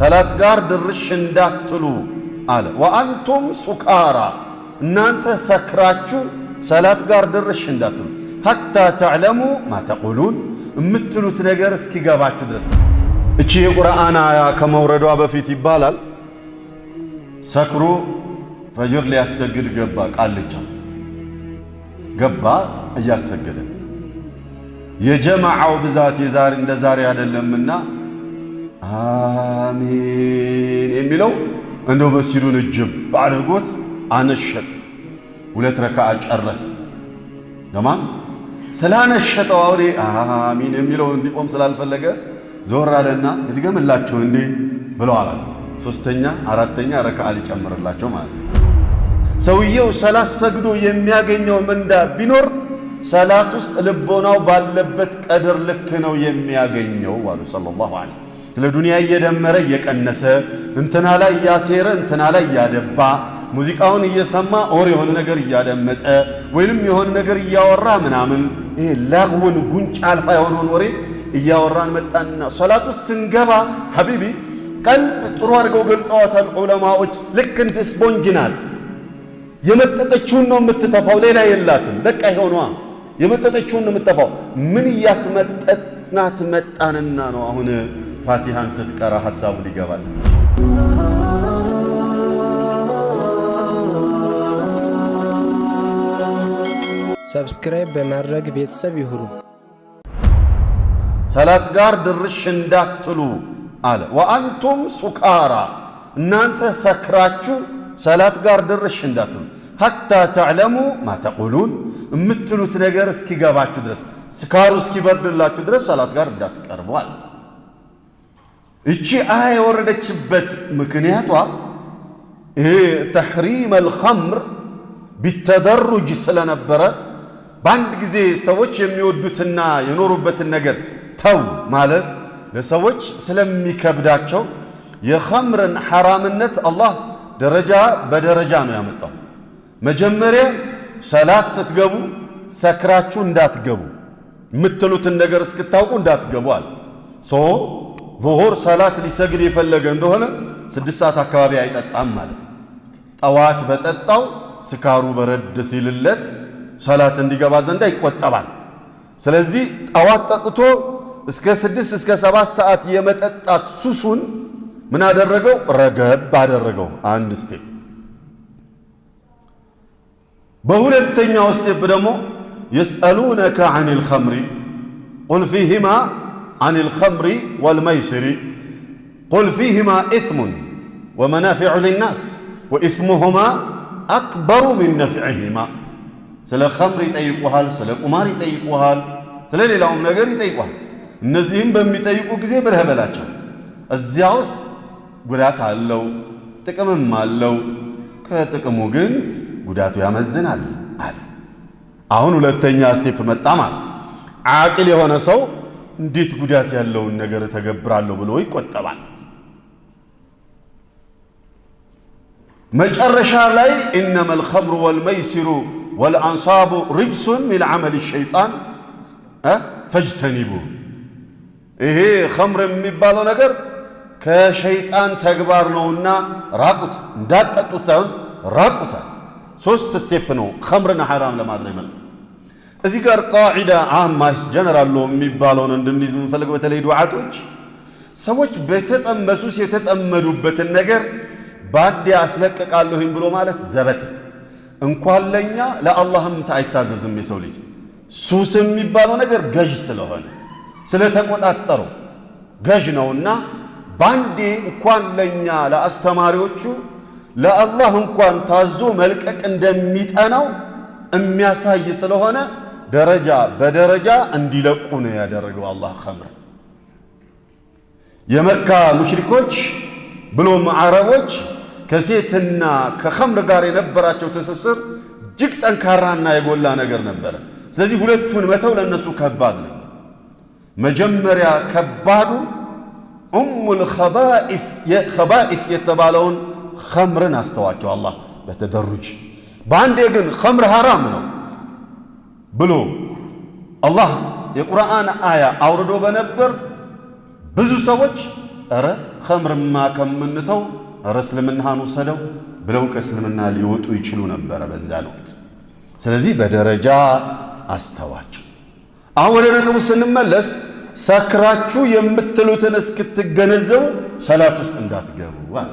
ሰላት ጋር ድርሽ እንዳትሉ አለ። ወአንቱም ሱካራ እናንተ ሰክራችሁ ሰላት ጋር ድርሽ እንዳትሉ ሐታ ተዕለሙ ማ ተቁሉን የምትሉት ነገር እስኪገባችሁ ድረስ። እቺ የቁርአን አያ ከመውረዷ በፊት ይባላል ሰክሮ ፈጅር ሊያሰግድ ገባ፣ ቃልቻ ገባ እያሰገደ የጀማዓው ብዛት የዛሬ እንደ ዛሬ አይደለምና አሚን የሚለው እንደው መስጂዱን እጅብ አድርጎት አነሸጠ። 2 ረካዓ ጨረሰ። ለማን ስላነሸጠው አውሬ አሚን የሚለው እንዲቆም ስላልፈለገ ዞር አለና ልድገምላችሁ እንዴ ብለው አላት። 3ኛ 4ኛ ረካዓ ሊጨምርላቸው ማለት ነው። ሰውየው ሰላት ሰግዶ የሚያገኘው ምንዳ ቢኖር ሰላት ውስጥ ልቦናው ባለበት ቀድር ልክ ነው የሚያገኘው አሉ ሰለላሁ ዐለይሂ። ስለ ዱንያ እየደመረ እየቀነሰ እንትና ላይ እያሴረ እንትና ላይ እያደባ ሙዚቃውን እየሰማ ኦር የሆነ ነገር እያደመጠ ወይንም የሆነ ነገር እያወራ ምናምን ይሄ ላግውን ጉንጭ አልፋ የሆነውን ወሬ እያወራን መጣንና ሰላት ውስጥ ስንገባ ሐቢቢ ቀልብ ጥሩ አድርገው ገልጸዋታል ዑለማዎች። ልክ እንደ ስፖንጅ ናት። የመጠጠችውን ነው የምትተፋው፣ ሌላ የላትም። በቃ ይሆኗ የመጠጠችውን ነው የምትተፋው። ምን እያስመጠጥናት መጣንና ነው አሁን ፋቲሃን ስትቀራ ሐሳቡ ሊገባት። ሰብስክራይብ በማድረግ ቤተሰብ ይሁኑ። ሰላት ጋር ድርሽ እንዳትሉ አለ። ወአንቱም ሱካራ እናንተ ሰክራችሁ ሰላት ጋር ድርሽ እንዳትሉ ሐታ ተዕለሙ ማ ተቁሉን የምትሉት ነገር እስኪገባችሁ ድረስ ስካሩ እስኪበርድላችሁ ድረስ ሰላት ጋር እንዳትቀርቡ አለ። እቺ አያ የወረደችበት ምክንያቷ ይሄ ተሕሪም አልኸምር ቢተደሩጅ ስለነበረ በአንድ ጊዜ ሰዎች የሚወዱትና የኖሩበትን ነገር ተው ማለት ለሰዎች ስለሚከብዳቸው የኸምርን ሐራምነት አላህ ደረጃ በደረጃ ነው ያመጣው። መጀመሪያ ሰላት ስትገቡ ሰክራችሁ እንዳትገቡ የምትሉትን ነገር እስክታውቁ እንዳትገቡ አለ። ዙሁር ሰላት ሊሰግድ የፈለገ እንደሆነ 6 ሰዓት አካባቢ አይጠጣም ማለት ነው። ጠዋት በጠጣው ስካሩ በረድ ሲልለት ሰላት እንዲገባ ዘንዳ ይቆጠባል። ስለዚህ ጠዋት ጠጥቶ እስከ 6 እስከ 7 ሰዓት የመጠጣት ሱሱን ምን አደረገው? ረገብ አደረገው። አንድ ስቴፕ። በሁለተኛው ስቴፕ ደግሞ يسألونك عن الخمر قل فيهما عن الخمر والميسر قل فيهما إثم ومنافع للناس وإثمهما أكبر من نفعهما. سلا خمر يطيقوها سلا قمار يطيقوها سلا ሌላውም ነገር ይጠይቁሃል። እነዚህም በሚጠይቁ ጊዜ ብለህ በላቸው እዚያ ውስጥ ጉዳት አለው ጥቅምም አለው፣ ከጥቅሙ ግን ጉዳቱ ያመዝናል አለ። አሁን ሁለተኛ ስቴፕ መጣ ማለት አቂል የሆነ ሰው እንዴት ጉዳት ያለውን ነገር ተገብራለሁ ብሎ ይቆጠባል። መጨረሻ ላይ إنما الخمر والميسر والأنصاب رجس من عمل الشيطان فاجتنبوه። ይሄ ኸምር የሚባለው ነገር ከሸይጣን ተግባር ነውና ራቁት፣ እንዳትጠጡት ሳይሆን ራቁታል። 3 ስቴፕ ነው ኸምርን ሐራም ለማድረግ ነው። እዚህ ጋር ቃዒዳ አማስ ጀነራል ነው የሚባለውን እንድንይዝ የምንፈልግ በተለይ ዱዓቶች ሰዎች በተጠመሱስ የተጠመዱበትን ነገር ባዲ አስለቀቃለሁኝ ብሎ ማለት ዘበት እንኳን ለኛ ለአላህም አይታዘዝም። የሰው ልጅ ሱስ የሚባለው ነገር ገዥ ስለሆነ ስለተቆጣጠረው ገዥ ነውና ባንዴ እንኳን ለኛ ለአስተማሪዎቹ ለአላህ እንኳን ታዞ መልቀቅ እንደሚጠናው የሚያሳይ ስለሆነ ደረጃ በደረጃ እንዲለቁ ነው ያደረገው አላህ ኸምር። የመካ ሙሽሪኮች ብሎም አረቦች ከሴትና ከኸምር ጋር የነበራቸው ትስስር እጅግ ጠንካራና የጎላ ነገር ነበረ። ስለዚህ ሁለቱን መተው ለነሱ ከባድ ነበር። መጀመሪያ ከባዱ ኡሙል ኸባኢስ የተባለውን ኸምርን አስተዋቸው አላህ በተደሩጅ። በአንዴ ግን ኸምር ሐራም ነው ብሎ አላህ የቁርአን አያ አውርዶ በነበር ብዙ ሰዎች ኧረ ኸምርማ ከምንተው ኧረ እስልምናህን ውሰደው ብለው ከእስልምና ሊወጡ ይችሉ ነበረ በዛን ወቅት። ስለዚህ በደረጃ አስተዋቸው። አሁን ወደ ነጥቡ ስንመለስ ሰክራችሁ የምትሉትን እስክትገነዘቡ ሰላት ውስጥ እንዳትገቡ አለ።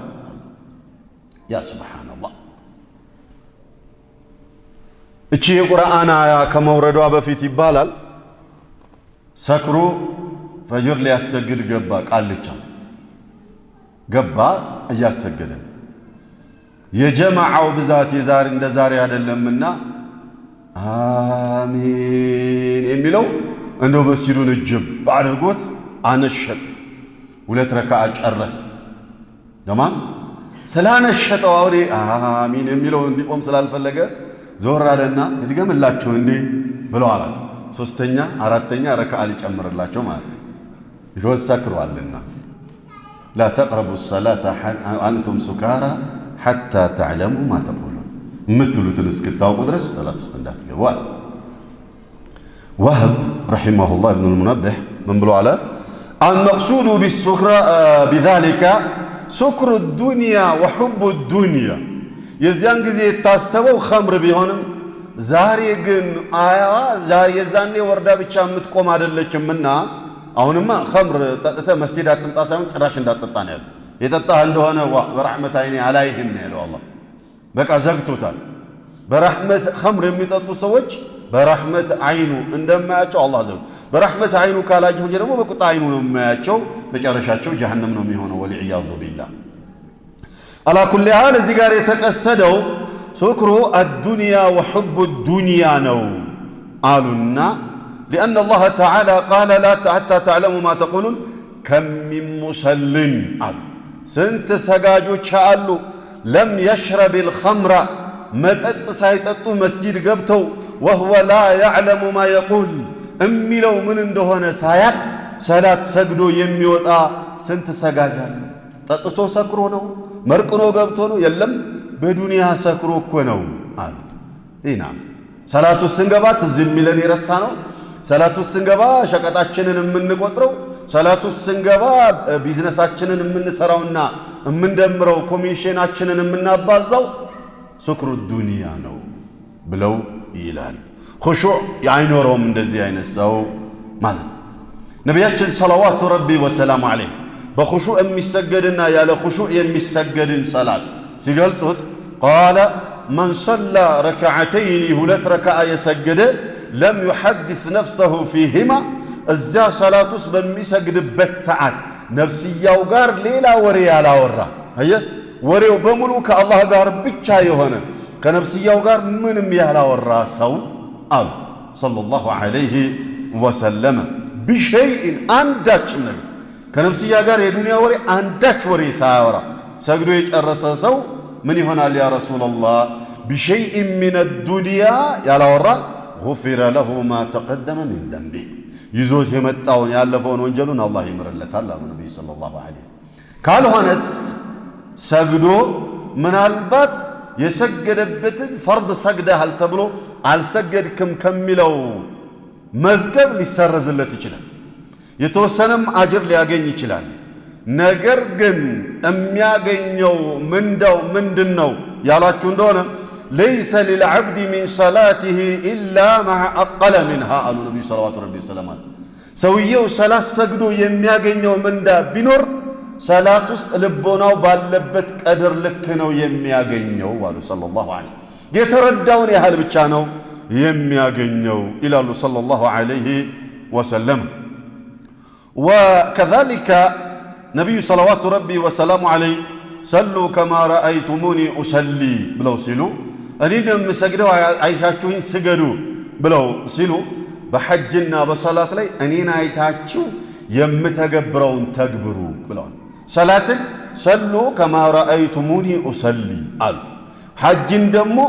ያ ሱብሓነላህ። እቺ የቁርአን አያ ከመውረዷ በፊት ይባላል ሰክሮ ፈጅር ሊያሰግድ ገባ፣ ቃልቻ ገባ እያሰገደ የጀማዓው ብዛት የዛሬ እንደ ዛሬ አይደለምና አሚን የሚለው እንደው መስጂዱን እጅብ አድርጎት አነሸጠ። 2 ረካዓ ጨረሰ። ለማን ስላነሸጠው አውዴ አሚን የሚለው እንዲቆም ስላልፈለገ ዞር አለና እድገምላችሁ እንዴ ብለው አላት። 3ኛ 4ኛ ረካዓ ሊጨምርላቸው ማለት ይወሰክሯልና لا تقربوا الصلاة أنتم سكارى حتى تعلموا ما تقولون مثلوا تنسكتاو قدرس لا تستندات جوال. وهب رحمه الله ابن المنبه من بلو على المقصود بالسكر بذلك سكر الدنيا وحب الدنيا يزيان جزي تاسبوا خمر بيهونم زاري جن زاري يزاني وردا بيشام متقوم على اللي شمنا አሁንማ ኸምር ጠጥተህ መስጂድ አትምጣ ሳይሆን ጭራሽ እንዳትጠጣ ነው ያለው። የጠጣህ እንደሆነ በረሕመት አይኔ አላይህም ነው ያለው አላህ። በቃ ዘግቶታል። በረሕመት ኸምር የሚጠጡ ሰዎች በረሕመት አይኑ እንደማያቸው አላህ ዘግቶ፣ በረሕመት አይኑ ካላየሁ ደግሞ በቁጣ አይኑ ነው የሚያያቸው። መጨረሻቸው ጀሃነም ነው የሚሆነው። ወልዒያዙ ቢላህ። አላ ኩሊ ሓል እዚህ ጋር የተቀሰደው ሱክሩ አዱንያ ወሑቡ ዱንያ ነው አሉና لأن الله تعالى قال لا حتى تعلموا ما تقولون كم من مصل سنت سجاجو شالو لم يشرب الخمر متأت سايتتو مسجد قبتو وهو لا يعلم ما يقول أمي لو من اندهونا سايق صلاة سجدو يميوتا سنت سجاجال تتتو سكرونو مركنو قبتونو يلم بدنيا سكرو كونو نعم صلاة السنقبات الزميلني رسانو ሰላቱ ስንገባ ሸቀጣችንን የምንቆጥረው ሰላቱ ስንገባ ቢዝነሳችንን የምንሰራውና የምንደምረው ኮሚሽናችንን የምናባዛው ሱክሩ ዱንያ ነው ብለው ይላል። ኹሹዕ አይኖረውም እንደዚህ አይነት ሰው ማለት ነቢያችን ሰለዋቱ ረቢ ወሰላሙ ዐለይሂ በኹሹዕ የሚሰገድና ያለ ኹሹዕ የሚሰገድን ሰላት ሲገልጹት ቃለ መን ሰላ ረክዓተይን 2 ረክዓ የሰገደ ለም ዩሐድስ ነፍሰሁ ፊህማ እዚያ ሰላት ውስጥ በሚሰግድበት ሰዓት ነፍስያው ጋር ሌላ ወሬ ያላወራ አየህ፣ ወሬው በሙሉ ከአላህ ጋር ብቻ የሆነ ከነፍስያው ጋር ምንም ያላወራ ሰው አሉ ሰለላሁ ዐለይሂ ወሰለም ቢሸይእን አንዳችም ነገር ከነፍስያ ጋር የዱንያ ወሬ አንዳች ወሬ ሳያወራ ሰግዶ የጨረሰ ሰው ምን ይሆናል ያ ረሱላላህ? ቢሸይእን ሚነ ዱንያ ያላወራ غفر له ما تقدم من ذنبه ይዞት የመጣውን ያለፈውን ወንጀሉን አላህ ይምርለታል አሉ ነብዩ ሰለላሁ ዐለይሂ ካልሆነስ ሰግዶ ምናልባት የሰገደበትን ፈርድ ሰግደሃል ተብሎ አልሰገድክም ከሚለው መዝገብ ሊሰረዝለት ይችላል። የተወሰነም አጅር ሊያገኝ ይችላል። ነገር ግን የሚያገኘው ምንዳው ምንድነው ያላችሁ እንደሆነ ليس للعبد من صلاته إلا ما أقل منها قالوا النبي صلى الله عليه وسلم سويو صلاة سجدو يمياغنيو مندا بنور صلاة لبوناو باللبت قدر لكنو يمياغنيو قالوا صلى الله عليه يتردون يا هل بتشانو يمياغنيو إلى الله صلى الله عليه وسلم. وكذلك نبي صلوات ربي وسلام عليه صلوا كما رأيتموني أصلي بلو سيلو أنينا مسجدوا عيشاتشوين سجدوا بلو سيلو بحجنا بصلاة لي أنينا عيتاتشو يمتقبرون تقبروا بلو صلاة صلوا كما رأيتموني أصلي قال حج دمو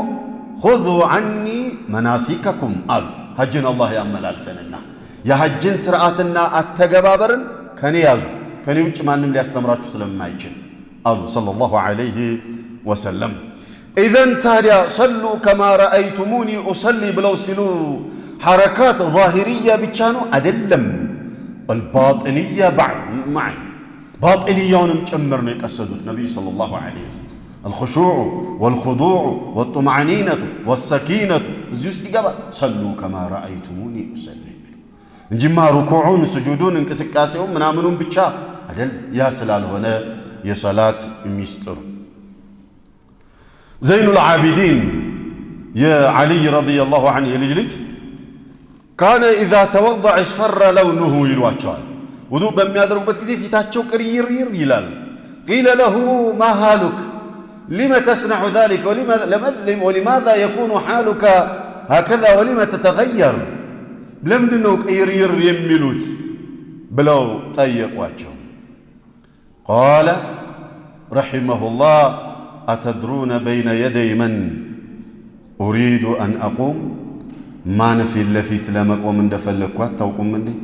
خذوا عني مناسككم قال حجنا الله يا أمال السنة يا حجن سرعاتنا التقبابرن كان يازو كان يوجد ما نملي استمراتشو سلام ما يجن قالوا صلى الله عليه وسلم إذن تاريا صلوا كما رأيتموني أصلي بلو سلو حركات ظاهرية بتشانو أدلم الباطنية بعد معي باطليون ጨምርነው የቀሰዱት ነብዩ ሰለላሁ ዐለይሂ ወሰለም الخشوع والخضوع والطمأنينة والسكينة እዚህ ውስጥ ይገባል صلوا كما رأيتموني أصلي እንጂማ ሩኩዑን ስጁዱን እንቅስቃሴው ምናምኑን ብቻ አይደል ያ ስላልሆነ የሰላት ሚስጥር ዘይኑል ዓቢዲን የዓሊ ረዲየላሁ ዐንሁ የልጅ ካነ ኢዛ ተወضع اصفر لونه ይሏቸዋል ውዱእ በሚያደርጉበት ጊዜ ፊታቸው ቅርይርይር ይላል قيل له ما حالك لما تصنع ذلك ولماذا يكون حالك هكذا ولما تتغير لمدنو قيرير يميلوت بلو طيقواچو قال رحمه الله أتدرون بين يدي من أريد أن أقوم ما نفي اللفيت لمقوم اندفلكوا توقم مني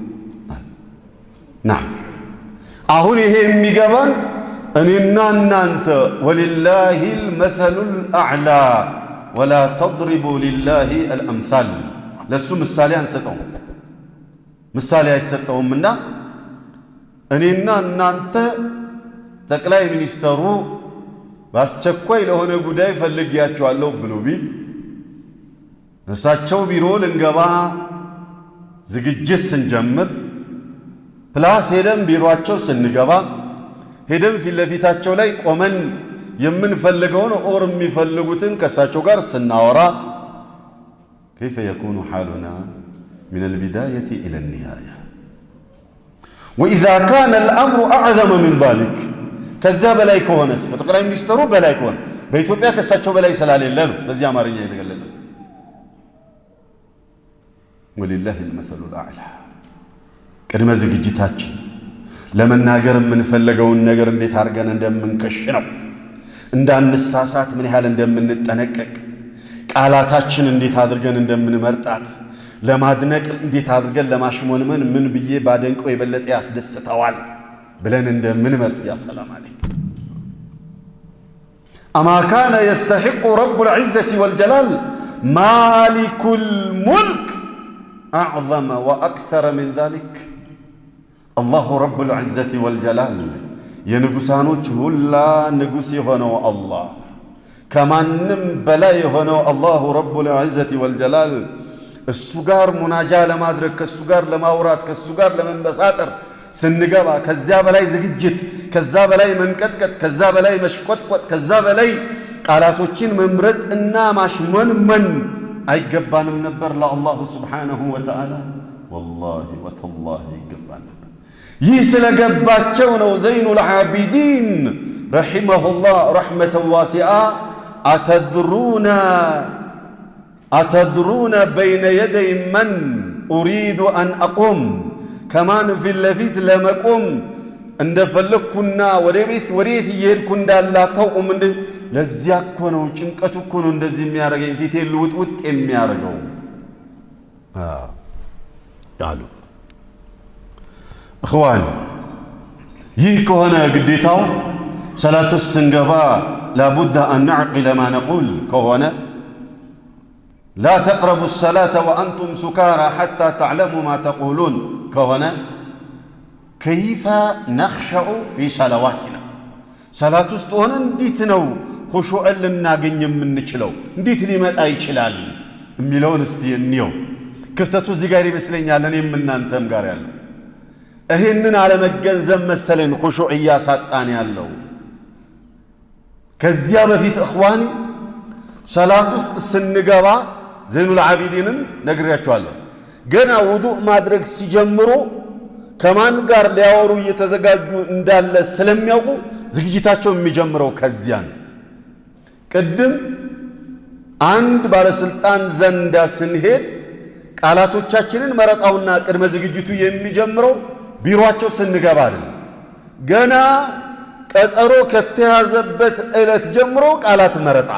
نعم أهوني هي ميغبان أننا أنت ولله المثل الأعلى ولا تضربوا لله الأمثال ለሱ ምሳሌ አንሰጠው ምሳሌ አይሰጠውምና እኔና እናንተ ጠቅላይ ሚኒስተሩ ባስቸኳይ ለሆነ ጉዳይ ፈልጊያቸዋለሁ ብሎ ቢል እሳቸው ቢሮ ልንገባ ዝግጅት ስንጀምር ፕላስ ሄደን ቢሮአቸው ስንገባ ሄደን ፊት ለፊታቸው ላይ ቆመን የምንፈልገውን ኦር የሚፈልጉትን ከእሳቸው ጋር ስናወራ كيف يكون حالنا من البداية إلى النهاية وإذا كان الأمر أعظم من ذلك كذاب لا يكونس فتقرأ يستروا بلا يكون بإثيوبيا كساتشو بلا يسلال الله بزي أمارين يتقلز ولله المثل الأعلى كلمة زجتاج لما ناجر من فلقوا النجر اللي تارجنا ندم من كشنا ندم الساسات من حال ندم من التنكك ቃላታችን እንዴት አድርገን እንደምንመርጣት ለማድነቅ እንዴት አድርገን ለማሽሞንመን ምን ብዬ ባደንቀው የበለጠ ያስደስተዋል ብለን እንደምንመርጥ ያ ሰላም አለይክ أما كان يستحق رب العزة والجلال مالك الملك أعظم وأكثر من ذلك الله رب العزة والجلال ينقسانوش هلا نقسي هنا الله كمانم بلاي هنا الله رب العزة والجلال السجار مناجاة لما أدرك السجار لما أورات كالسجار لما بساتر سنجابا كذاب لاي زجت كذاب لاي منكتكت كذاب لاي مشكوت كذاب لاي قالاتوچين ممرت إنا ماش من أيقبان منبر لا الله سبحانه وتعالى والله وتالله يقبان يسل قباتشون زين العابدين رحمه الله رحمة واسعة أتدرون بين يدي من أريد أن أقوم كمان في اللفيت لما أقوم عند فلكنا وريت يركن دالا توقم من لزياكونا وچنكتوكونا اندزي ميارغين في تلوت وتم ميارغو قالوا اخواني يكو هنا قديتاو صلاة السنقبا لابد أن نعقل ما نقول كهنا لا تقربوا الصلاة وأنتم سكارى حتى تعلموا ما تقولون كهنا كيف نخشع في صلواتنا صلاة استوهنا نديتنو خشوع لنا قنيم من نشلو نديت لي ما أي شلال مليون استينيو كفتتو الزقاري بسلين يالني من أنتم قاريال أهننا على مجنزم مثلا خشوعية ساتاني اللو كذيابة في إخواني صلاة السنقبا زين العابدين نقرأتوا الله قنا وضوء ما درك سيجمرو كمان قار لياورو يتزقاجو اندال السلام يوقو زكجيتاتشو ميجمرو كذيان قدم عند بارسلطان زندا سنهد قالاتوچاچنن مرطاونا قدم زكجيتو يميجمرو ቢሮአቸው ስንገባ አይደል ገና ቀጠሮ ከተያዘበት እለት ጀምሮ ቃላት መረጣ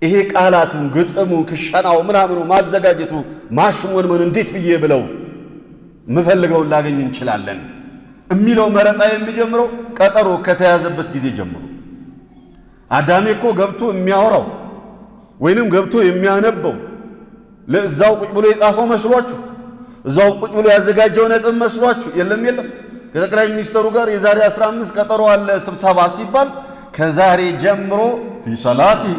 ይሄ ቃላቱን ግጥሙ ክሸናው ምናምኑ ማዘጋጀቱ ማሽሞን ምን እንዴት ብዬ ብለው ምፈልገው ላገኝ እንችላለን እሚለው መረጣ የሚጀምረው ቀጠሮ ከተያዘበት ጊዜ ጀምሮ አዳሜ እኮ ገብቶ የሚያወራው ወይንም ገብቶ የሚያነበው ለዛው ቁጭ ብሎ የጻፈው መስሏችሁ እዛው ቁጭ ብሎ ያዘጋጀው ነጥብ መስሏችሁ የለም ከጠቅላይ ሚኒስትሩ ጋር የዛሬ 15 ቀጠሮ አለ ስብሰባ ሲባል ከዛሬ ጀምሮ في صلاته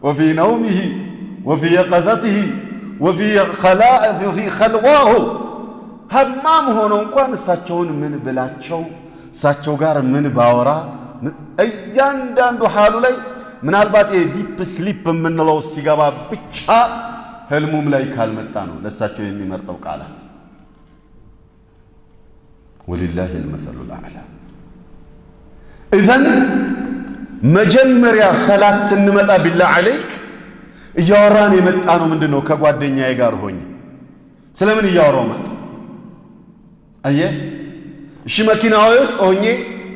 وفي نومه وفي يقظته وفي خلواه ሀማም ሆኖ እንኳን እሳቸውን ምን ብላቸው እሳቸው ጋር ምን ባወራ እያንዳንዱ ሐሉ ላይ ምናልባት የዲፕ ስሊፕ የምንለው ሲገባ ብቻ ህልሙም ላይ ካልመጣ ነው ለእሳቸው የሚመርጠው ቃላት። ወሊላሂ المثل الأعلى። ኢዘን መጀመሪያ ሰላት ስንመጣ ቢላህ አለይክ እያወራን የመጣ ነው ምንድነው? ከጓደኛዬ ጋር ሆኜ ስለምን እያወራው መጣ? አየህ፣ እሺ መኪናው ውስጥ ሆኜ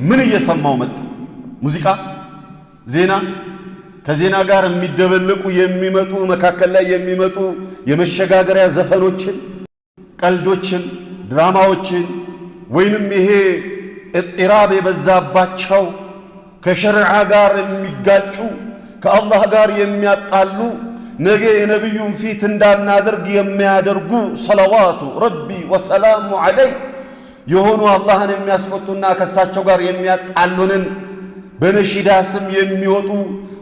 ምን እየሰማው መጣ? ሙዚቃ፣ ዜና፣ ከዜና ጋር የሚደበልቁ የሚመጡ መካከል ላይ የሚመጡ የመሸጋገሪያ ዘፈኖችን፣ ቀልዶችን፣ ድራማዎችን ወይንም ይሄ እጥራብ የበዛባቸው ከሸሪዓ ጋር የሚጋጩ ከአላህ ጋር የሚያጣሉ ነገ የነቢዩን ፊት እንዳናደርግ የሚያደርጉ ሰለዋቱ ረቢ ወሰላሙ ዐለይህ የሆኑ አላህን የሚያስቆጡና ከሳቸው ጋር የሚያጣሉንን በነሺዳ ስም የሚወጡ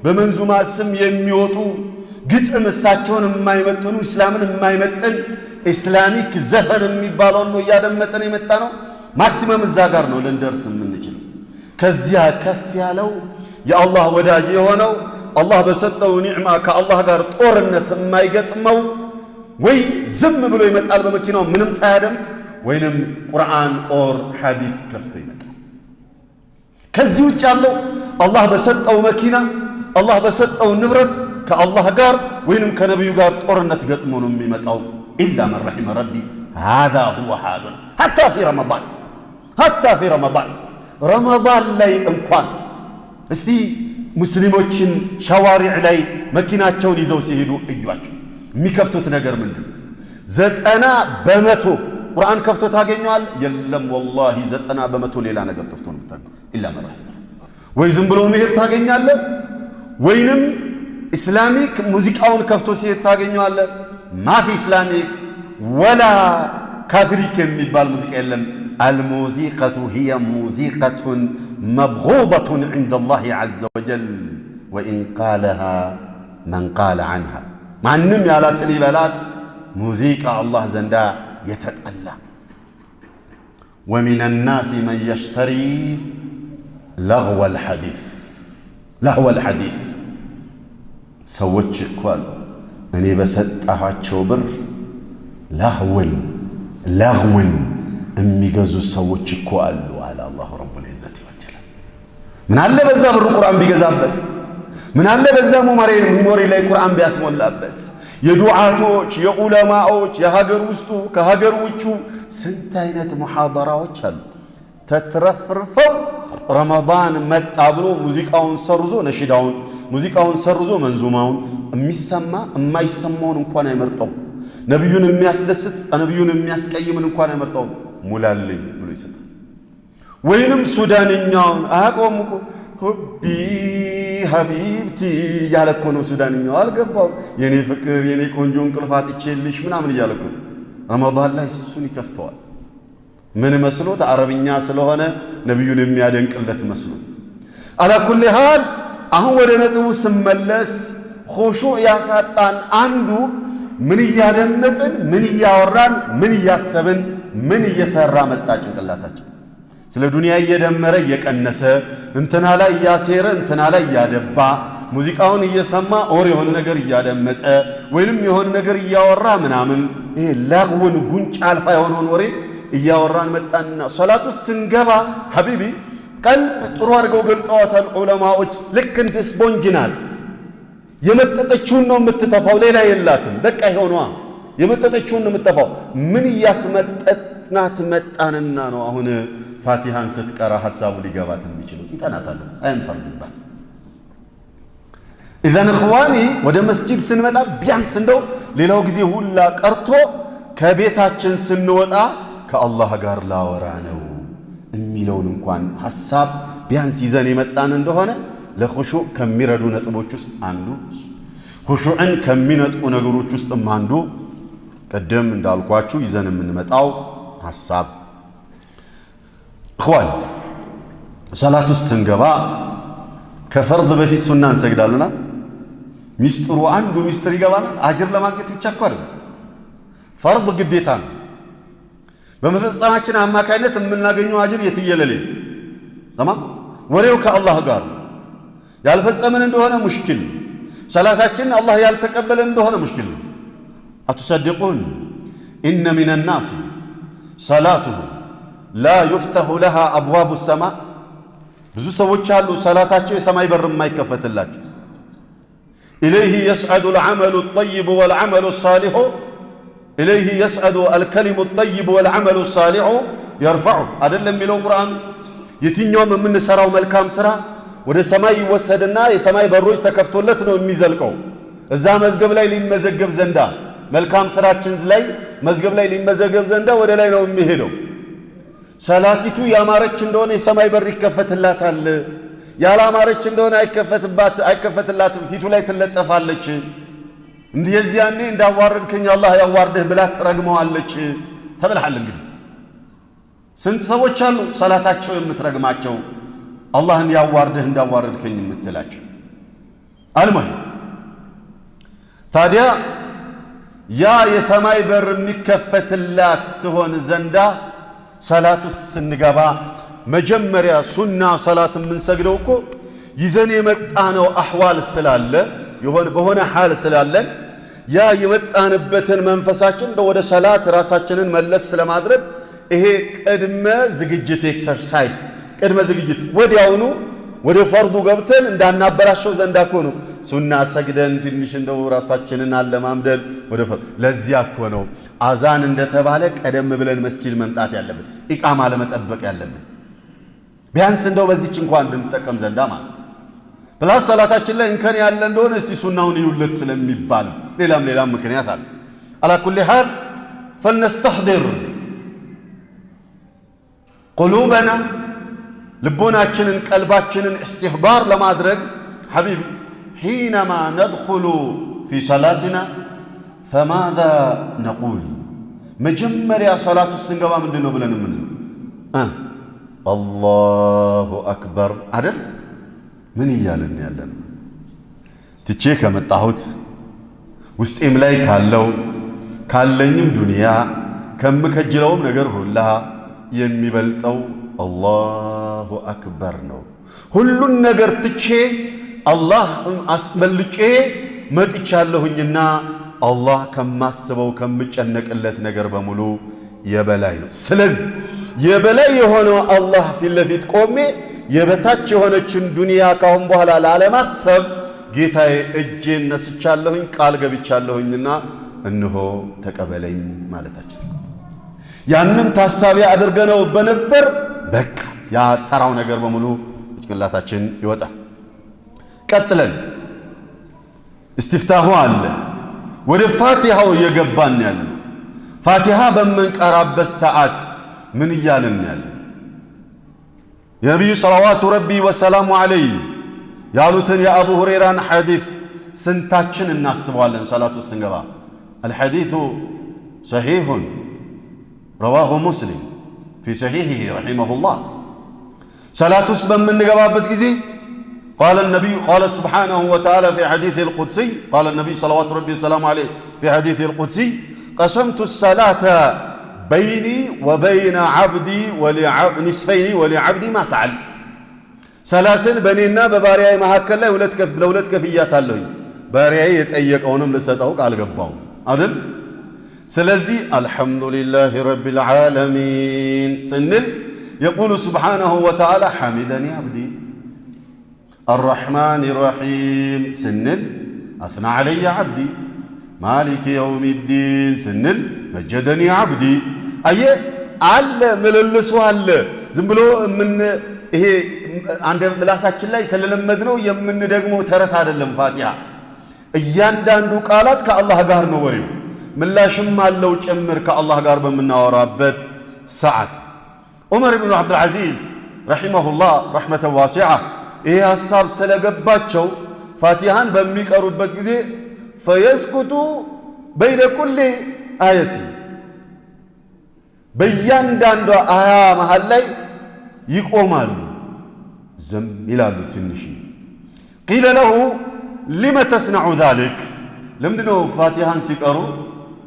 በመንዙማ ስም የሚወጡ ግጥም እሳቸውን የማይመጥኑ እስላምን የማይመጥን ኢስላሚክ ዘፈን የሚባለው ነው እያደመጠን የመጣ ነው። ማክሲመም እዛ ጋር ነው ልንደርስ የምንችለው። ከዚያ ከፍ ያለው የአላህ ወዳጅ የሆነው አላህ በሰጠው ኒዕማ ከአላህ ጋር ጦርነት የማይገጥመው ወይ ዝም ብሎ ይመጣል በመኪናው ምንም ሳያደምጥ ወይንም ቁርአን ኦር ሐዲስ ከፍቶ ይመጣል። ከዚህ ውጭ ያለው አላህ በሰጠው መኪና አላህ በሰጠው ንብረት ከአላህ ጋር ወይንም ከነቢዩ ጋር ጦርነት ገጥሞ ነው የሚመጣው። ኢላ መን ረሒመ ረቢ ሃዛ ሁወ ሓሉና ሐታ ፊ ረመዳን ላይ እንኳን እስቲ ሙስሊሞችን ሸዋሪዕ ላይ መኪናቸውን ይዘው ሲሄዱ እዩዋቸው። የሚከፍቱት ነገር ምንድን ነው? 90% ቁርአን ከፍቶ ታገኘዋል? የለም ወላሂ 90% ሌላ ነገር ከፍቶ ነው የምታገኘው። ኢላ መን ረሒመ ወይ ዝም ብሎ መሄድ ታገኛለህ፣ ወይንም ኢስላሚክ ሙዚቃውን ከፍቶ ሲሄድ ታገኘዋለህ። ማፊ ኢስላሚክ ወላ ካፊሪክ የሚባል ሙዚቃ የለም። الموسيقى هي موسيقى مبغوضة عند الله عز وجل وإن قالها من قال عنها ማንም ያላትን ይበላት ሙዚቃ አላህ ዘንዳ የተጠላ። ومن الناس من يشتري لغو الحديث ሰዎች እኮ አሉ እኔ በሰጣኋቸው ብር ለህውን የሚገዙ ሰዎች እኮ አሉ አለ አላሁ ረቡል ዒዘቲ ወልጀላል። ምን አለ በዛ ብሩ ቁርአን ቢገዛበት፣ ምን አለ በዛ ሚሞሪ ላይ ቁርአን ቢያስሞላበት። የዱዓቶች የዑለማዎች የሀገር ውስጡ ከሀገር ውጩ ስንት አይነት ሙሐደራዎች አሉ። ተትረፍርፈው ረመዳን መጣ ብሎ ሙዚቃውን ሰርዞ ነሽዳውን፣ ሙዚቃውን ሰርዞ መንዙማውን የሚሰማ የማይሰማውን እንኳን አይመርጠው። ነቢዩን የሚያስደስት ነቢዩን የሚያስቀይምን እንኳን አይመርጠው። ሙላልኝ ብሎ ይሰጣል። ወይንም ሱዳንኛውን አያውቀውም እኮ ሁቢ ሀቢብቲ እያለ እኮ ነው ሱዳንኛው። አልገባው የኔ ፍቅር የኔ ቆንጆ እንቅልፍ አጥቼልሽ ምናምን እያለ እኮ ረመዳን ላይ እሱን ይከፍተዋል። ምን መስሎት? አረብኛ ስለሆነ ነቢዩን የሚያደንቅለት መስሎት። አላ ኩሊ ሃል አሁን ወደ ነጥቡ ስመለስ ኹሹዕ ያሳጣን አንዱ ምን እያደመጥን ምን እያወራን ምን እያሰብን ምን እየሰራ መጣ ጭንቅላታችን። ስለ ዱንያ እየደመረ እየቀነሰ እንትና ላይ እያሴረ እንትና ላይ እያደባ ሙዚቃውን እየሰማ ኦር የሆነ ነገር እያደመጠ ወይንም የሆነ ነገር እያወራ ምናምን ይሄ ለግውን ጉንጭ አልፋ የሆነውን ወሬ እያወራን መጣንና ሶላት ውስጥ ስንገባ ሐቢቢ ቀልብ ጥሩ አድርገው ገልጸዋታል ዑለማዎች። ልክ እንደ ስፖንጅ ናት። የመጠጠችውን ነው የምትተፋው፣ ሌላ የላትም። በቃ ይሆኗ የመጠጠችውን ነው የምትተፋው። ምን እያስመጠጥናት መጣንና ነው አሁን ፋቲሃን ስትቀራ ሐሳቡ ሊገባት የሚችለው? ይጠናታል፣ አይንፈርድባት። ኢዘን እኽዋኒ ወደ መስጂድ ስንመጣ ቢያንስ እንደው ሌላው ጊዜ ሁላ ቀርቶ ከቤታችን ስንወጣ ከአላህ ጋር ላወራ ነው የሚለውን እንኳን ሐሳብ ቢያንስ ይዘን የመጣን እንደሆነ ለኹሹዕ ከሚረዱ ነጥቦች ውስጥ አንዱ ኹሹዕን ከሚነጥቁ ነገሮች ውስጥም አንዱ ቅድም እንዳልኳችሁ ይዘን የምንመጣው ሐሳብ እኽዋን ሰላት ውስጥ ስንገባ ከፈርድ በፊት ሱና እንሰግዳለና ሚስጥሩ አንዱ ሚስጥር ይገባናል። አጅር ለማግኘት ብቻ እኮ አይደለም፣ ፈርድ ግዴታ ነው። በመፈጸማችን አማካይነት የምናገኘው አጅር የትየለሌ ተማም ወሬው ከአላህ ጋር ያልፈጸምን እንደሆነ ሙሽኪል፣ ሰላታችን አላህ ያልተቀበለ እንደሆነ ሙሽኪል ነው። አትሰድቁን ኢነ ሚነ ናስ ሰላቱሁ ላ ዩፍተሁ ለሃ አብዋቡ ሰማ። ብዙ ሰዎች አሉ ሰላታቸው የሰማይ በር የማይከፈትላቸው። ኢለይህ የስዐዱ አልዓመሉ ጠይቡ ወልዓመሉ ሳሊሑ ኢለይህ የስዐዱ አልከሊሙ ጠይቡ ወልዓመሉ ሳሊሑ የርፈዑ አይደለም የሚለው ቁርአኑ። የትኛውም የምንሰራው መልካም ስራ ወደ ሰማይ ይወሰድና የሰማይ በሮች ተከፍቶለት ነው የሚዘልቀው። እዛ መዝገብ ላይ ሊመዘገብ ዘንዳ መልካም ስራችን ላይ መዝገብ ላይ ሊመዘገብ ዘንዳ ወደ ላይ ነው የሚሄደው። ሰላቲቱ ያማረች እንደሆነ የሰማይ በር ይከፈትላታል። ያላማረች እንደሆነ አይከፈትላትም፣ ፊቱ ላይ ትለጠፋለች። የዚያኔ እንዳዋረድከኝ አላህ ያዋርድህ ብላ ትረግመዋለች ተብልሃል። እንግዲህ ስንት ሰዎች አሉ ሰላታቸው የምትረግማቸው አላህን ያዋርድህ እንዳዋረድከኝ የምትላቸው። አልሙሂም ታዲያ ያ የሰማይ በር የሚከፈትላት ትሆን ዘንዳ ሰላት ውስጥ ስንገባ መጀመሪያ ሱና ሰላት የምንሰግደው እኮ ይዘን የመጣነው አህዋል ስላለ በሆነ ሐል ስላለን ያ የመጣንበትን መንፈሳችን ወደ ሰላት ራሳችንን መለስ ስለማድረግ ይሄ ቅድመ ዝግጅት ኤክሰርሳይዝ፣ ቅድመ ዝግጅት ወዲያውኑ ወደ ፈርዱ ገብተን እንዳናበላሸው ዘንዳ እኮ ነው ሱና ሰግደን ትንሽ እንደው ራሳችንን አለማምደን ወደ ፈርዱ። ለዚያ እኮ ነው አዛን እንደተባለ ቀደም ብለን መስጂድ መምጣት ያለብን፣ ኢቃማ ለመጠበቅ ያለብን ቢያንስ እንደው በዚች እንኳን እንድንጠቀም ዘንዳ ማለት። ፕላስ ሰላታችን ላይ እንከን ያለ እንደሆነ እስቲ ሱናውን ይውለት ስለሚባል ሌላም ምክንያት አለ። አላ ኩሊ ሐል فلنستحضر قلوبنا ልቦናችንን ቀልባችንን استحضار ለማድረግ حبيبي حينما ندخل في صلاتنا فماذا نقول መጀመሪያ ሰላቱ ስንገባ ምንድነው ብለን አላሁ አክበር አይደል? ምን እያልን ያለን? ትቼ ከመጣሁት ውስጤም ላይ ካለኝም ዱንያ ከምከጅለውም ነገር ሁላ የሚበልጠው አላሁ አክበር ነው። ሁሉን ነገር ትቼ አላህ አስመልጬ መጥቻለሁኝና አላህ ከማስበው ከምጨነቅለት ነገር በሙሉ የበላይ ነው። ስለዚህ የበላይ የሆነው አላህ ፊት ለፊት ቆሜ የበታች የሆነችን ዱንያ ካሁን በኋላ ላለማሰብ ጌታዬ እጄን ነስቻለሁኝ፣ ቃል ገብቻለሁኝና እነሆ ተቀበለኝ ማለታችን። ያንን ታሳቢ አድርገነው በነበር በቃ ያ ተራው ነገር በሙሉ ጭንቅላታችን ይወጣል። ቀጥለን استفتاحው አለ። ወደ ፋቲሃው እየገባን ያለ ፋቲሃ በመንቀራበት ሰዓት ምን እያልን ያለ? የነቢዩ ሰለዋቱ ረቢ ወሰላሙ ዐለይህ ያሉትን የአቡ ሁረይራን ሐዲስ ስንታችን እናስበዋለን? ሰላቱ ስንገባ الحديث صحيح رواه مسلم في صحيحه رحمه الله. صلاة من نجابات جزي قال النبي قال سبحانه وتعالى في حديث القدسي قال النبي صلوات ربي وسلامه عليه في حديث القدسي قسمت الصلاة بيني وبين عبدي نصفين ولعبدي ما سأل. صلاة بنينا ببارياي مهاكل له ولد كفيات الله بارياي يتأيق أونم لساتهوك على قباو أدل سلزي الحمد لله رب العالمين سنل يقول سبحانه وتعالى حمدني عبدي الرحمن الرحيم سنل أثنى علي عبدي مالك يوم الدين سنل مجدني عبدي أي على مللسو على زنبلو من إيه عند ملاساتش الله سللمدنو يمن دقمو ترت هذا الفاتحة እያንዳንዱ ቃላት ከአላህ ጋር ነው ወሬው። ምላሽም አለው ጭምር ከአላህ ጋር በመናወራበት ሰዓት ዑመር ኢብኑ አብዱል አዚዝ ረሂመሁላህ ረሕመተን ዋሲዓ ይሄ ሐሳብ ስለገባቸው ፋቲሃን በሚቀሩበት ጊዜ ፈየስኩቱ በይነ ኩሊ አየቲ በእያንዳንዷ አያ መሃል ላይ ይቆማሉ ዝም ይላሉ ትንሽ ቂለ ለሁ ሊመ ተስነዑ ዛሊክ ለምንድነው ፋቲሃን ሲቀሩ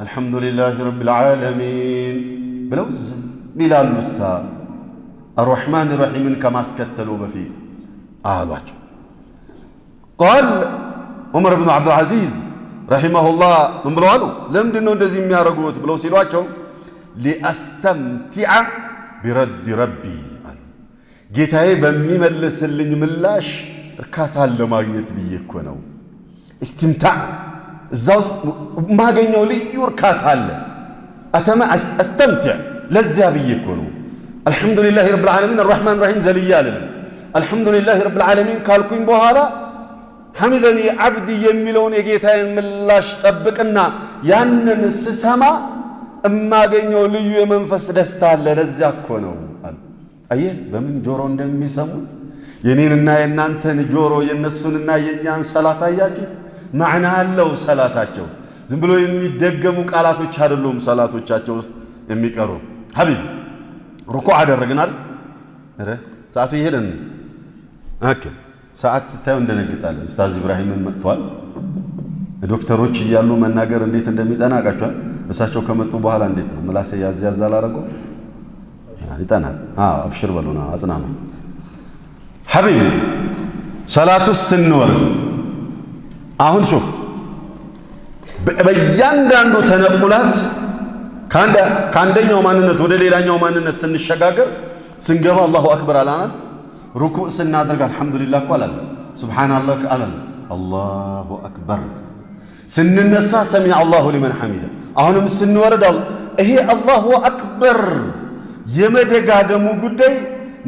አልሐምዱሊላሂ ረቢል ዓለሚን ብለው ዝም ይላሉ አርረሕማን ረሒምን ከማስከተሉ በፊት አሏቸው ቃል ዑመር ብኑ ዓብዱልዓዚዝ ረሒመሁላህ ምን ብለው አሉ ለምንድነው እንደዚህ የሚያደርጉት ብለው ሲሏቸው ሊአስተምቲዐ ቢረድ ረቢ አሉ ጌታዬ በሚመልስልኝ ምላሽ እርካታን ለማግኘት ብዬ እኮ ነው እስትምታዕ እዛ ውስጥ ማገኘው ልዩ እርካታ አለ አስተምቲዕ ለዚያ ብዬ እኮ ነው አልሐምዱሊላሂ ረብል ዓለሚን አርረሕማን ረሒም ዘልያ አልልም አልሐምዱሊላሂ ረብል ዓለሚን ካልኩኝ በኋላ ሐሚደኒ ዓብዲ የሚለውን የጌታዬን ምላሽ ጠብቅና ያንን ስሰማ እማገኘው ልዩ የመንፈስ ደስታ አለ ለዚያ እኮ ነው አየህ በምን ጆሮ እንደሚሰሙት የኔንና የናንተን ጆሮ የነሱንና የኛን ሰላት አያችሁ ማዕና አለው ሰላታቸው ዝም ብሎ የሚደገሙ ቃላቶች አይደሉም ሰላቶቻቸው ውስጥ የሚቀሩ ሐቢብ ሩኩዕ አደረግን አይደል አረ ሰዓቱ ይሄድን ኦኬ ሰዓት ስታዩ እንደነግጣለን ኡስታዝ ኢብራሂምን መጥቷል ዶክተሮች እያሉ መናገር እንዴት እንደሚጠናቃቸው እሳቸው ከመጡ በኋላ እንዴት ነው ምላሴ ያዝ ያዝ አላረገው ይጠናል አብሽር በሉና አጽናኑ ሐቢቢ ሰላቱ ስንወርድ አሁን ሹፍ በእያንዳንዱ ተነቁላት ከአንደኛው ማንነት ወደ ሌላኛው ማንነት ስንሸጋገር ስንገባ አላሁ አክበር አላናል ሩኩዕ ስናደርግ አልሐምዱሊላህ እኮ አላል ሱብሓነላህ አላል አላሁ አክበር ስንነሳ ሰሚዐ አላሁ ሊመን ሐሚደ አሁንም ስንወርድ ይሄ አላሁ አክበር የመደጋገሙ ጉዳይ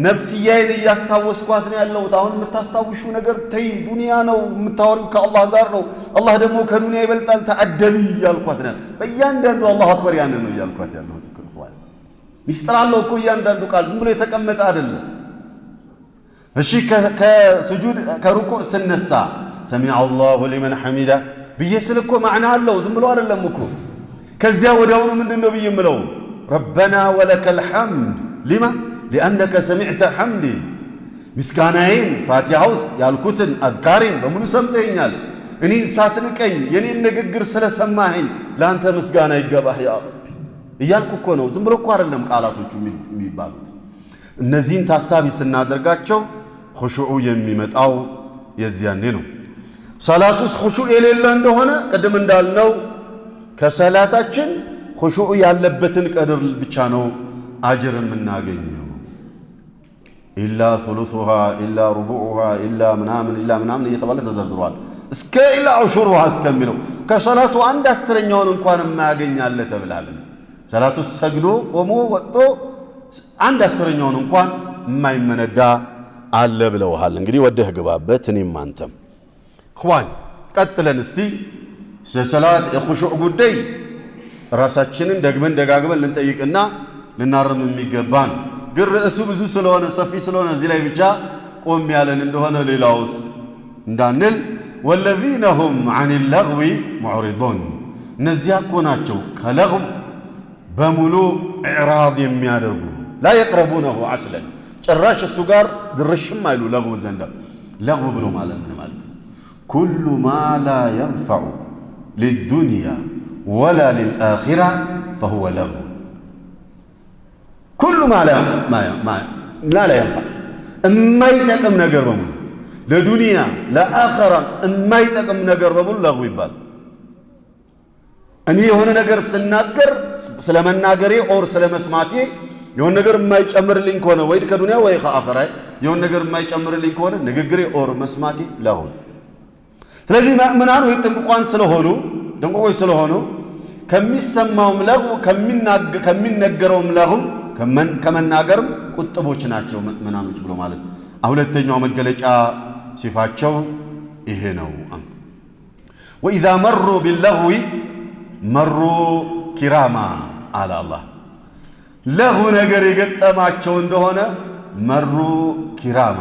ነፍስያዬን እያስታወስኳት ነው ያለሁት አሁን የምታስታውሹ ነገር ተይ ዱንያ ነው የምታወሪው ከአላህ ጋር ነው አላህ ደግሞ ከዱንያ ይበልጣል ተአደቢ እያልኳት ነው በእያንዳንዱ አላሁ አክበር ያንን ነው እያልኳት ያለሁት ሚስጥር አለው እኮ እያንዳንዱ ቃል ዝም ብሎ የተቀመጠ አይደለም እሺ ከሱጁድ ከሩኩዕ ስነሳ ሰሚዐ አላሁ ሊመን ሐሚዳ ብዬ ስል እኮ ማዕና አለው ዝም ብሎ አይደለም እኮ ከዚያ ወዲያውኑ ምንድነው ብዬ የምለው ረበና ወለከል ሐምድ ሊማ ሊአነከ ሰሚዕተ ሐምዲ ምስጋናዬን ፋቲሃ ውስጥ ያልኩትን አዝካሬን በሙሉ ሰምተኸኛል እኔን ሳትንቀኝ የኔን ንግግር ስለሰማኸኝ ለአንተ ምስጋና ይገባህ ያ ረቢ እያልኩ እኮ ነው ዝም ብሎ እኮ አይደለም ቃላቶቹ የሚባሉት እነዚህን ታሳቢ ስናደርጋቸው ኹሹዑ የሚመጣው የዚያኔ ነው ሰላቱስ ኹሹዕ የሌለ እንደሆነ ቅድም እንዳልነው ከሰላታችን ኹሹዕ ያለበትን ቀድር ብቻ ነው አጅር የምናገኘው ኢላ ثلثها ኢላ ربعها ኢላ ምናምን እየተባለ ተዘርዝሯል እስከ ኢላ ዑሹሩሃ እስከሚለው ከሰላቱ አንድ አስረኛውን እንኳን የማያገኛለ ተብላለን ሰላቱ ሰግዶ ቆሞ ወጥቶ አንድ አስረኛውን እንኳን የማይመነዳ አለ ብለውሃል እንግዲህ ወደህ ግባበት እኔም አንተም ኹዋን ቀጥለን እስቲ ሰላት የኹሹዕ ጉዳይ ራሳችንን ደግመን ደጋግመን ልንጠይቅና ልናርም የሚገባን ግን ርዕሱ ብዙ ስለሆነ ሰፊ ስለሆነ እዚህ ላይ ብቻ ቆም ያለን እንደሆነ ሌላውስ እንዳንል ወለዚነ ሁም ዐን ለግዊ ሙዕሪዱን እነዚያ እኮ ናቸው ከለግው በሙሉ ኢዕራድ የሚያደርጉ ላ የቅረቡነሁ አስለን ጭራሽ እሱ ጋር ድርሽም አይሉ ለግው ዘንዳ ለግው ብሎ ማለት ምን ማለት ኩሉ ማ ላ የንፈዑ ሊዱንያ ወላ ሊልአኺራ ፈሁወ ለግው ኩሉ ማ ላ የንፈዕ የማይጠቅም ነገር በሙሉ ለዱንያ ለአኺራ የማይጠቅም ነገር በሙሉ ለግው ይባላል እኔ የሆነ ነገር ስናገር ስለመናገሬ ኦር ስለመስማቴ የሆነ ነገር የማይጨምርልኝ ከሆነ ወይ ከዱንያ ወይ ከአኺራ የሆነ ነገር የማይጨምርልኝ ከሆነ ንግግሬ ኦር መስማቴ ለግው ስለዚህ ምናኑ ይጥንቋን ስለሆኑ ድንቆቆች ስለሆኑ ከሚሰማውም ለግው ከሚነገረውም ለግው ከመናገርም ቁጥቦች ናቸው ምናኖች ብሎ ማለት ሁለተኛው መገለጫ ሲፋቸው ይሄ ነው ወኢዛ መሩ ቢለግዊ መሩ ኪራማ አለ አላህ ለግው ነገር የገጠማቸው እንደሆነ መሩ ኪራማ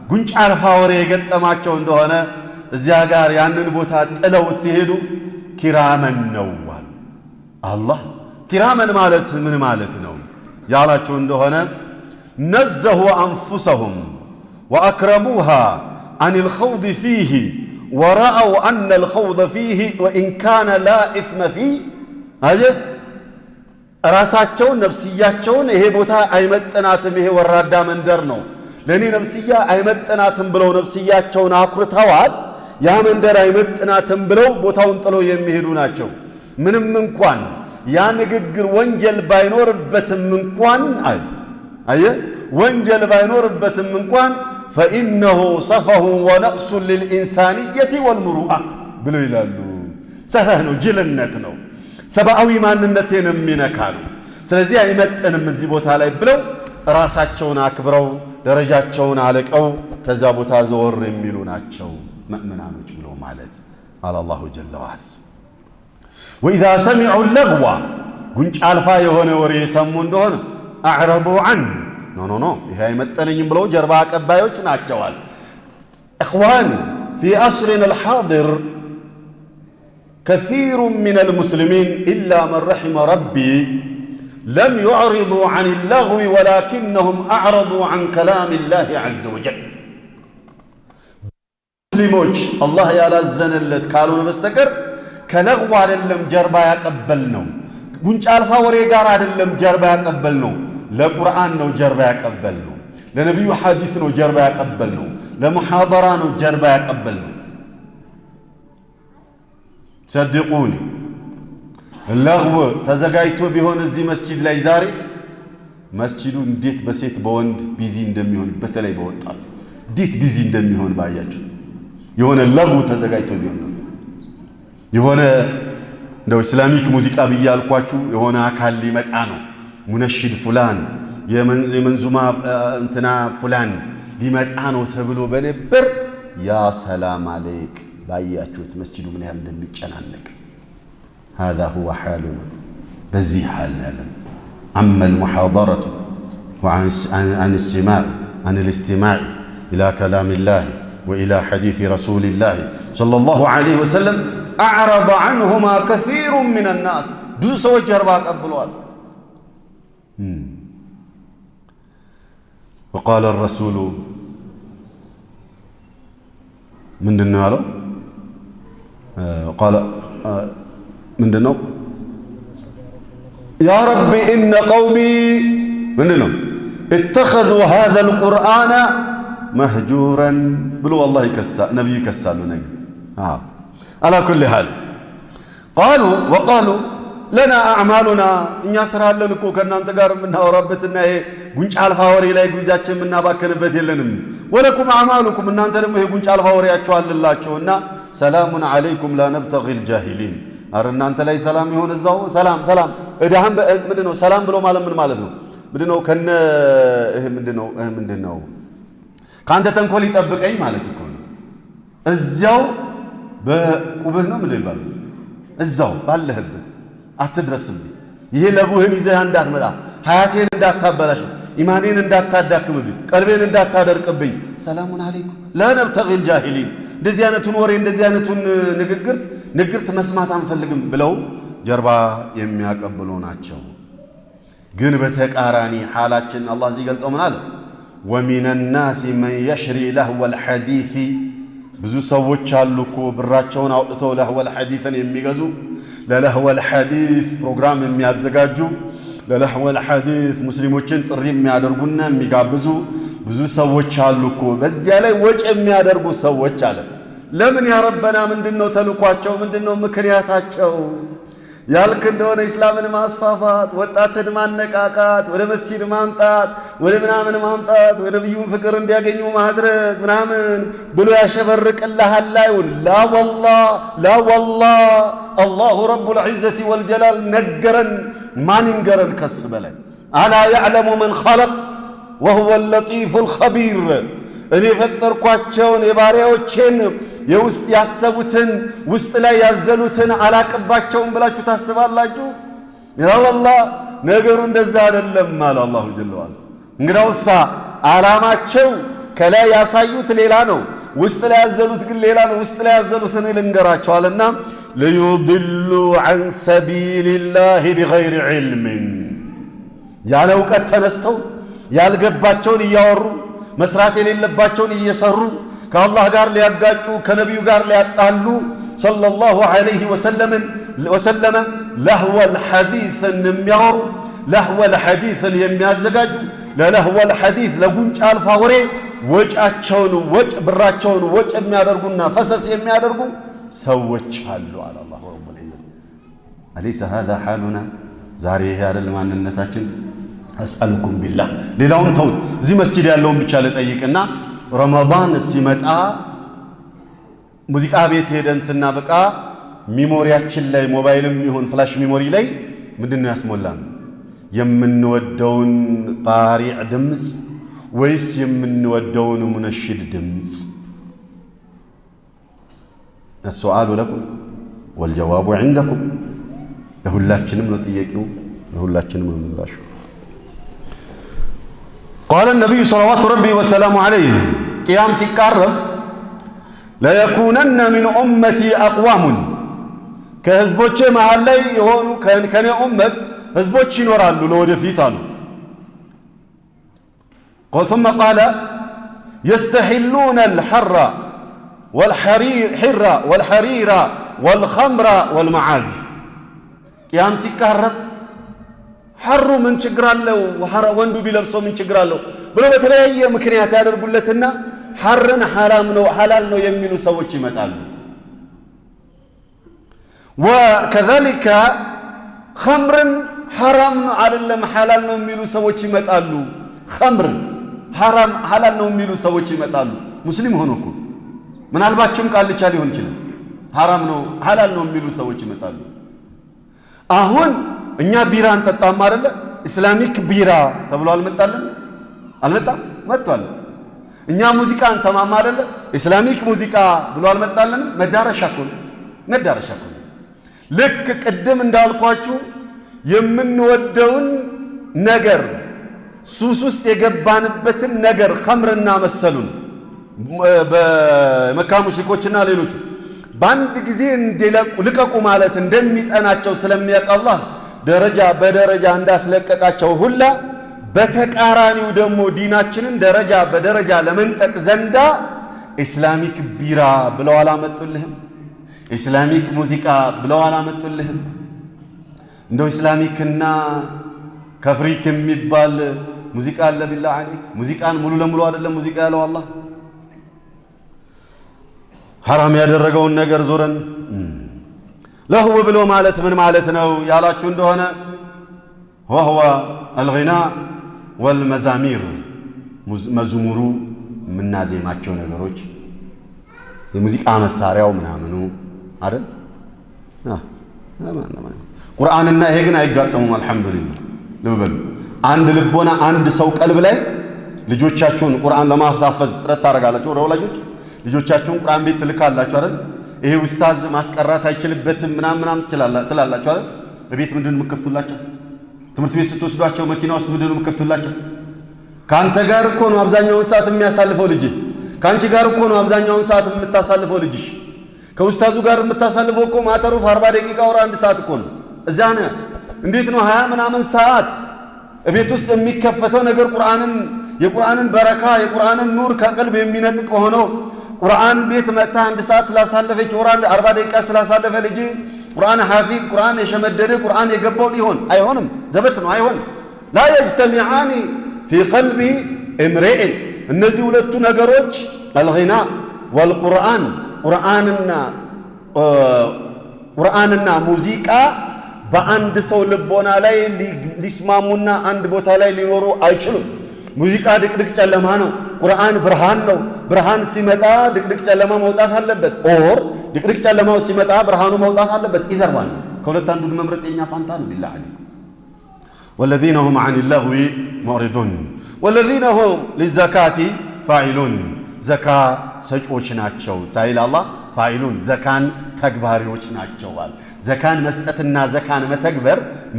ጉንጭ አልፋ ወሬ የገጠማቸው እንደሆነ እዚያ ጋር ያንን ቦታ ጥለውት ሲሄዱ ኪራመን ነው አላህ ኪራመን ማለት ምን ማለት ነው ያላችሁ እንደሆነ نزهوا أنفسهم وأكرموها عن الخوض فيه ورأوا أن الخوض فيه وإن كان لا إثم فيه هذا ራሳቸውን ነፍስያቸውን ይሄ ቦታ አይመጥናትም ይሄ ወራዳ መንደር ነው ለኔ ነፍስያ አይመጥናትም ብለው ነፍስያቸውን አኩርተዋል ያ መንደር አይመጥናትም ብለው ቦታውን ጥለው የሚሄዱ ናቸው ምንም እንኳን ያ ንግግር ወንጀል ባይኖርበትም እንኳን አየ ወንጀል ባይኖርበትም እንኳን فإنه صفه ونقص للإنسانية والمروءة ብለው ይላሉ ሰፈህ ነው ጅልነት ነው ሰብአዊ ማንነትን የሚነካሉ ስለዚህ አይመጥንም እዚህ ቦታ ላይ ብለው ራሳቸውን አክብረው ደረጃቸውን አለቀው ከዛ ቦታ ዘወር የሚሉ ናቸው ሙእሚናኖች ብሎ ማለት አላሁ ጀለ ወዐዝ وإذا سمعوا اللغو ጉንጭ አልፋ የሆነ ወሬ ሰሙ እንደሆነ أعرضوا عنه ኖ ይሄ አይመጥነኝም ብለው ጀርባ አቀባዮች ናቸዋል إخواني في عصرنا الحاضر كثير من المسلمين إلا من رحم ربي لم يعرضوا عن اللغو ولكنهم أعرضوا عن كلام الله عز وجل مسلموش الله يالزن اللت قالوا بستكر كلغو على اللم جربا يقبلنو قنش ألفا وريقار على اللم جربا يقبلنو لقرآن نو جربا يقبلنو لنبي حديث نو جربا يقبلنو لمحاضرة نو جربا يقبلنو صدقوني اللغو تزغايتو بيهون እዚህ መስጂድ ላይ ዛሬ መስጂዱ እንዴት በሴት በወንድ ቢዚ እንደሚሆን በተለይ በወጣት እንዴት ቢዚ እንደሚሆን ባያችሁ የሆነ ለغو ተዘጋይቶ ቢሆን የሆነ እንደው እስላሚክ ሙዚቃ በያልኳችሁ የሆነ አካል ሊመጣ ነው ሙነሽድ ፉላን የመንዙማ እንትና ፉላን ሊመጣ ነው ተብሎ በነበር ያ ሰላም አለይክ ባያችሁት መስጂዱ ምን ያህል እንደሚጨናነቅ هذا هو حالنا بزي حالنا أما المحاضرة عن السماع عن الاستماع إلى كلام الله وإلى حديث رسول الله صلى الله عليه وسلم أعرض عنهما كثير من الناس دوس وجرباك أبلوال وقال الرسول من دنيا قال من دنو يا رب إن قومي من دنو اتخذوا هذا القرآن مهجورا بلو والله كسا نبي كسالو نبي على كل حال وقالوا لنا أعمالنا إن يسرها لنكو كنا نتقار منها وربتنا قنش على الفاوري لا يقوزاتش منها باكنا بيتلنم ولكم أعمالكم إن أنت لما قنش على الفاوري أتشوال لله شونا سلام عليكم لا نبتغي الجاهلين أرنا أنت لا سلام يهون الزهو سلام إدهام مدنو سلام بلو مالا من مالذو مدنو كان مدنو كانت تنكولي تبقى أي مالة تكون الزهو بقبهنا من البال الزهو بالهبت أتدرسني ይሄ ለጉህን ይዘህ እንዳትመጣ ሐያቴን እንዳታበላሽ ኢማኔን እንዳታዳክምብኝ ቀልቤን እንዳታደርቅብኝ ሰላሙን አለይኩም ለነብተግል الجاهلين እንደዚህ አይነቱን ወሬ እንደዚህ አይነቱን ንግርት መስማት አንፈልግም ብለው ጀርባ የሚያቀብሉ ናቸው ግን በተቃራኒ ሐላችን አላህ እዚህ ገልጸው ምን አለ ومن الناس من يشري لهو الحديث ብዙ ሰዎች አሉ እኮ ብራቸውን አውጥተው ለህወ الحديثን የሚገዙ ለለህወ الحديث ፕሮግራም የሚያዘጋጁ ለለህወ الحديث ሙስሊሞችን ጥሪ የሚያደርጉና የሚጋብዙ ብዙ ሰዎች አሉ እኮ በዚያ ላይ ወጭ የሚያደርጉ ሰዎች አለ ለምን ያ ረበና ምንድነው ተልኳቸው ምንድነው ምክንያታቸው ያልክ እንደሆነ እስላምን ማስፋፋት ወጣትን ማነቃቃት ወደ መስጂድ ማምጣት ወደ ምናምን ማምጣት ወደ ነብዩን ፍቅር እንዲያገኙ ማድረግ ምናምን ብሎ ያሸበርቅልሃል ላይውን ላ ወላሂ አላሁ ረቡል ዒዘቲ ወልጀላል ነገረን ማን ይንገረን ከሱ በላይ አላ يعلم من خلق وهو اللطيف الخبير እኔ ፈጠርኳቸውን የባሪያዎችን የውስጥ ያሰቡትን ውስጥ ላይ ያዘሉትን አላቀባቸውም ብላችሁ ታስባላችሁ ያ والله ነገሩ እንደዛ አይደለም ማለ አላሁ ጀለ ወዐላ እንግዳውሳ አላማቸው ከላይ ያሳዩት ሌላ ነው ውስጥ ላይ ያዘሉት ግን ሌላ ነው ውስጥ ላይ ያዘሉትን ልንገራቸዋልና ليضلوا عن سبيل الله بغير علم ያለ ዕውቀት ተነስተው ያልገባቸውን እያወሩ መስራት የሌለባቸውን እየሰሩ ከአላህ ጋር ሊያጋጩ ከነቢዩ ጋር ሊያጣሉ ሰለላሁ ዐለይሂ ወሰለም ለህወል ሐዲስን የሚያወሩ ለህወል ሐዲስን የሚያዘጋጁ ለለህወል ሐዲስ ለጉንጫ አልፋ ወሬ ወጫቸውን ብራቸውን ወጭ የሚያደርጉና ፈሰስ የሚያደርጉ ሰዎች አሉ አለ አላሁ ረቡል ዒዘት። አለይሰ ሃዛ ሓሉና? ዛሬ ይሄ አይደል ማንነታችን? አስአልኩም ቢላህ። ሌላውን ተውት፣ እዚህ መስጂድ ያለውን ብቻ ልጠይቅና ረመዳን ሲመጣ ሙዚቃ ቤት ሄደን ስናበቃ ሚሞሪያችን ላይ ሞባይልም ይሁን ፍላሽ ሚሞሪ ላይ ምንድነው ያስሞላን? የምንወደውን ቃሪዕ ድምፅ ወይስ የምንወደውን ሙነሽድ ድምፅ? السؤال لكم والجواب عندكم። ለሁላችንም ነው ጥያቄው፣ ለሁላችንም ነው ምላሹ። قال النبي صلوات ربي وسلامه عليه قيام ሲቃረብ ليكونن من أمتي أقوام ከህዝቦቼ መሃል ላይ የሆኑ ከኔ ኡመት ህዝቦች ይኖራሉ ለወደፊት አሉ። ثم قال يستحلون الحر والحرير والخمر والمعازف። قيام ሲቃረብ ሐሩ ምን ችግር አለው ወንዱ ቢለብሰው ምን ችግር አለው ብሎ በተለያየ ምክንያት ያደርጉለትና ሐርን ሐላል ነው የሚሉ ሰዎች ይመጣሉ። وكذلك خمرን ሐራም ነው አይደለም ሐላል ነው የሚሉ ሰዎች ይመጣሉ። خمرን ሐላል ነው የሚሉ ሰዎች ይመጣሉ። ሙስሊም ሆኖ እኮ ምናልባችም ቃልቻ ሊሆን ይችላል። ሐራም ነው ሐላል ነው የሚሉ ሰዎች ይመጣሉ። አሁን እኛ ቢራ እንጠጣም አይደለ? ኢስላሚክ ቢራ ተብሎ አልመጣልን? አልመጣም? መጥቷል። እኛ ሙዚቃ እንሰማም አይደለ? ኢስላሚክ ሙዚቃ ብሎ አልመጣልን? መዳረሻ እኮ ነው። ልክ ቅድም እንዳልኳችሁ የምንወደውን ነገር ሱስ ውስጥ የገባንበትን ነገር ኸምርና መሰሉን በመካ ሙሽሪኮችና ሌሎቹ በአንድ ጊዜ ልቀቁ ማለት እንደሚጠናቸው ስለሚያውቅ አላህ ደረጃ በደረጃ እንዳስለቀቃቸው ሁላ በተቃራኒው ደግሞ ዲናችንን ደረጃ በደረጃ ለመንጠቅ ዘንዳ ኢስላሚክ ቢራ ብለው አላመጡልህም? ኢስላሚክ ሙዚቃ ብለው አላመጡልህም? እንደው ኢስላሚክና ከፍሪክ የሚባል ሙዚቃ አለ። ቢላህ አለይክ ሙዚቃን ሙሉ ለሙሉ አይደለም ሙዚቃ ያለው አላህ። ሐራም ያደረገውን ነገር ዞረን ለህው ብሎ ማለት ምን ማለት ነው ያላችሁ እንደሆነ ወህወ الغناء والمزامير መዝሙሩ ምናዜማቸው ነገሮች የሙዚቃ መሳሪያው ምናምኑ አይደል? ቁርአንና ይሄ ግን አይጋጠሙም። አልহামዱሊላህ ልበሉ። አንድ ልቦና አንድ ሰው ቀልብ ላይ ልጆቻችሁን ቁርአን ለማህፈዝ ጥረት ታደርጋላችሁ። ወላጆች ልጆቻችሁን ቁርአን ቤት ትልካላችሁ አይደል? ይሄ ኡስታዝ ማስቀራት አይችልበትም ምናምን ትላላችሁ አይደል? በቤት ምንድነው የምትከፍቱላቸው? ትምህርት ቤት ስትወስዷቸው መኪና ውስጥ ምንድነው የምትከፍቱላቸው? ካንተ ጋር እኮ ነው አብዛኛውን ሰዓት የሚያሳልፈው ልጅ። ካንቺ ጋር እኮ ነው አብዛኛውን ሰዓት የምታሳልፈው ልጅሽ። ከኡስታዙ ጋር የምታሳልፈው እኮ ማተሩፍ 40 ደቂቃ ወር 1 ሰዓት እኮ ነው። እዛነ እንዴት ነው 20 ምናምን ሰዓት እቤት ውስጥ የሚከፈተው ነገር የቁርአንን በረካ የቁርአንን ኑር ከቀልብ የሚነጥቅ ሆኖ ቁርአን ቤት መጣ 1 ሰዓት ላሳለፈች ወር 40 ደቂቃ ስላሳለፈ ልጅ ቁርአን ሐፊዝ ቁርአን የሸመደደ ቁርአን የገባው አይሆንም። ዘበት ነው አይሆንም። لا يجتمعان في قلب امرئ እነዚህ ሁለቱ ነገሮች الغناء والقرآن ቁርአንና ሙዚቃ በአንድ ሰው ልቦና ላይ ሊስማሙና አንድ ቦታ ላይ ሊኖሩ አይችሉም። ሙዚቃ ድቅድቅ ጨለማ ነው፣ ቁርአን ብርሃን ነው። ብርሃን ሲመጣ ድቅድቅ ጨለማ መውጣት አለበት። ኦር ድቅድቅ ጨለማው ሲመጣ ብርሃኑ መውጣት አለበት። ይዘርባል። ከሁለት አንዱን መምረጥ የኛ ፋንታ ነው። ቢላህ አለይክ والذين هم عن اللغو معرضون والذين هم للزكاة فاعلون ዘካ ሰጪዎች ናቸው ሳይል አላህ ፋኢሉን ዘካን ተግባሪዎች ናቸዋል። ዘካን መስጠትና ዘካን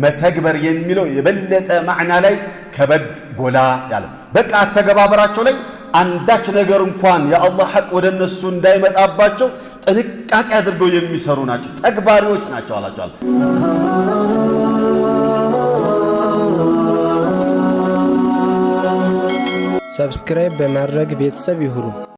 መተግበር የሚለው የበለጠ ማዕና ላይ ከበድ ጎላ ያለ በቃ አተገባበራቸው ላይ አንዳች ነገር እንኳን የአላህ ሐቅ ወደ እነሱ እንዳይመጣባቸው ጥንቃቄ አድርገው የሚሰሩ ናቸው፣ ተግባሪዎች ናቸው አላቸዋል። ሰብስክራይብ በማድረግ ቤተሰብ ይሁኑ።